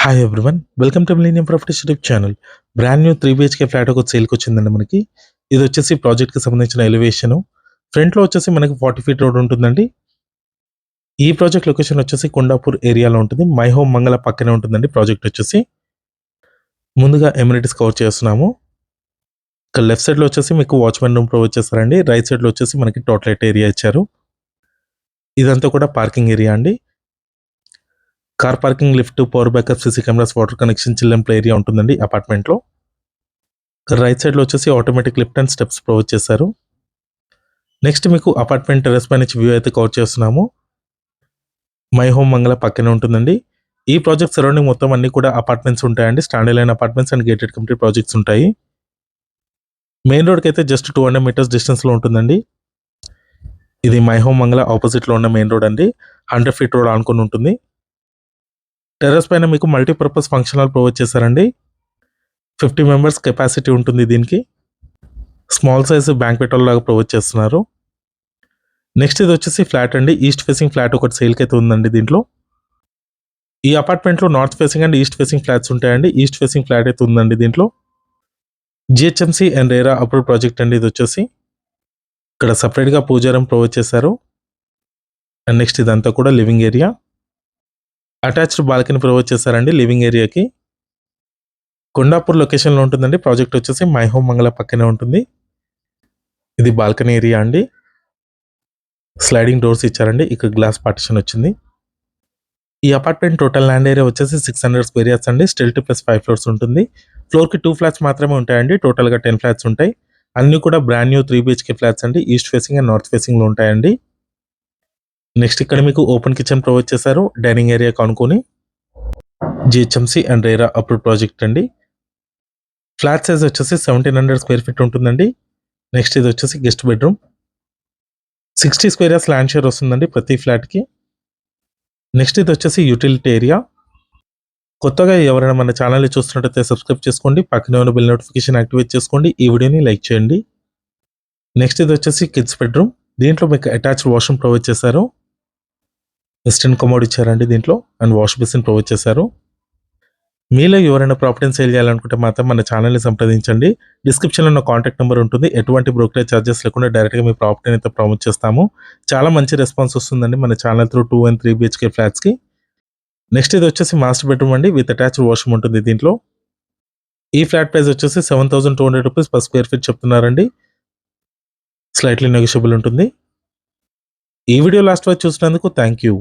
Hi everyone, welcome to millennium properties YouTube channel. Brand new 3 BHK flat ఒక సేల్కి వచ్చిందండి మనకి. ఇది వచ్చేసి ప్రాజెక్ట్కి సంబంధించిన ఎలివేషన్. ఫ్రంట్లో వచ్చేసి మనకి 40 ఫీట్ రోడ్ ఉంటుందండి. ఈ ప్రాజెక్ట్ లొకేషన్ వచ్చేసి కొండాపూర్ ఏరియాలో ఉంటుంది. మై హోమ్ మంగళ పక్కనే ఉంటుందండి ప్రాజెక్ట్ వచ్చేసి. ముందుగా ఎమ్యూనిటీస్ కవర్ చేస్తున్నాము. ఇక్కడ లెఫ్ట్ సైడ్లో వచ్చేసి మీకు వాచ్మెన్ రూమ్ ప్రొవైడ్ చేస్తారండి. రైట్ సైడ్లో వచ్చేసి మనకి టోటలైట్ ఏరియా ఇచ్చారు. ఇదంతా కూడా పార్కింగ్ ఏరియా అండి. Car parking, lift, power backup, CC cameras, water connection, children play area ఉంటుందండి అపార్ట్మెంట్లో. రైట్ సైడ్లో వచ్చేసి automatic lift and steps provide చేశారు. నెక్స్ట్ మీకు అపార్ట్మెంట్ టెర్రస్ పై నుంచి వ్యూ అయితే కవర్ చేస్తున్నాము. మై హోమ్ మంగళ పక్కనే ఉంటుందండి. ఈ ప్రాజెక్ట్ సరౌండింగ్ మొత్తం అన్ని కూడా అపార్ట్మెంట్స్ ఉంటాయండి. Standard line apartments and gated community projects ఉంటాయి. మెయిన్ రోడ్కి అయితే జస్ట్ 200 మీటర్స్ డిస్టెన్స్లో ఉంటుందండి. ఇది మై హోమ్ మంగళ ఆపోజిట్లో ఉన్న మెయిన్ రోడ్ అండి. 100 ఫీట్ రోడ్ ఆనుకుని ఉంటుంది. టెర్రస్ పైన మీకు మల్టీపర్పస్ ఫంక్షన్ హాల్ ప్రొవైడ్ చేశారండి. 50 మెంబర్స్ కెపాసిటీ ఉంటుంది దీనికి. స్మాల్ సైజ్ బ్యాంక్వెట్ హాల్ లాగా ప్రొవైడ్ చేస్తున్నారు. నెక్స్ట్ ఇది వచ్చేసి ఫ్లాట్ అండి. ఈస్ట్ ఫేసింగ్ ఫ్లాట్ ఒకటి సేల్కి అయితే ఉందండి దీంట్లో. ఈ అపార్ట్మెంట్లో north facing and east facing flats ఉంటాయండి. ఈస్ట్ ఫేసింగ్ ఫ్లాట్ అయితే ఉందండి దీంట్లో. GHMC and RERA approve project అండి ఇది వచ్చేసి. ఇక్కడ సపరేట్గా పూజారం ప్రొవైడ్ చేశారు. అండ్ నెక్స్ట్ ఇదంతా కూడా living area. Attached balcony provide చేశారండి లివింగ్ ఏరియాకి. కొండాపూర్ లొకేషన్లో ఉంటుందండి. ప్రాజెక్ట్ వచ్చేసి మై హోమ్ మంగళ పక్కనే ఉంటుంది. ఇది బాల్కనీ ఏరియా అండి. స్లైడింగ్ డోర్స్ ఇచ్చారండి. ఇక్కడ గ్లాస్ పార్టిషన్ వచ్చింది. ఈ అపార్ట్మెంట్ టోటల్ ల్యాండ్ ఏరియా వచ్చేసి 600 స్క్వేర్ యార్డ్స్ అండి. స్టిల్ట్ ప్లస్ 5 ఫ్లోర్స్ ఉంటుంది. ఫ్లోర్కి 2 ఫ్లాట్స్ మాత్రమే ఉంటాయండి. టోటల్గా 10 ఫ్లాట్స్ ఉంటాయి. అన్ని కూడా బ్రాండ్ న్యూ 3 BHK ఫ్లాట్స్ అండి. ఈస్ట్ ఫేసింగ్ అండ్ నార్త్ ఫేసింగ్లో ఉంటాయండి. నెక్స్ట్ ఇక్కడ మీకు ఓపెన్ కిచెన్ ప్రొవైడ్ చేశారు. డైనింగ్ ఏరియా కానుకొని. GHMC and RERA approve project అండి. ఫ్లాట్ సైజ్ వచ్చేసి 1700 స్క్వేర్ ఫీట్ ఉంటుందండి. నెక్స్ట్ ఇది వచ్చేసి guest bedroom. 60 square yards land share వస్తుందండి ప్రతి ఫ్లాట్కి. నెక్స్ట్ ఇది వచ్చేసి యూటిలిటీ ఏరియా. కొత్తగా ఎవరైనా మన ఛానల్ని చూస్తున్నట్టయితే సబ్స్క్రైబ్ చేసుకోండి. పక్కనే ఉన్న బెల్ నోటిఫికేషన్ యాక్టివేట్ చేసుకోండి. ఈ వీడియోని లైక్ చేయండి. నెక్స్ట్ ఇది వచ్చేసి కిడ్స్ బెడ్రూమ్. దీంట్లో మీకు అటాచ్డ్ వాష్రూమ్ ప్రొవైడ్ చేశారు. వెస్టర్న్ కమోడ్ ఇచ్చారండి దీంట్లో. అండ్ వాష్ బేసిన్ ప్రొవైడ్ చేశారు. మీలో ఎవరైనా ప్రాపర్టీని సేల్ చేయాలనుకుంటే మాత్రం మన ఛానల్ని సంప్రదించండి. డిస్క్రిప్షన్లో ఉన్న కాంటాక్ట్ నెంబర్ ఉంటుంది. ఎటువంటి బ్రోకరేజ్ ఛార్జెస్ లేకుండా డైరెక్ట్గా మీ ప్రాపర్టీని అయితే ప్రమోట్ చేస్తాము. చాలా మంచి రెస్పాన్స్ వస్తుందండి మన ఛానల్ త్రూ 2 and 3 BHK ఫ్లాట్స్కి. నెక్స్ట్ ఇది వచ్చేసి మాస్టర్ బెడ్రూమ్ అండి. విత్ అటాచ్డ్ వాష్రూమ్ ఉంటుంది దీంట్లో. ఈ ఫ్లాట్ ప్రైస్ వచ్చేసి 7200 రూపీస్ పర్ స్క్వేర్ ఫీట్ చెప్తున్నారండి. స్లైట్లీ నెగోషియబుల్ ఉంటుంది. ఈ వీడియో లాస్ట్ వరకు చూసినందుకు థ్యాంక్ యూ.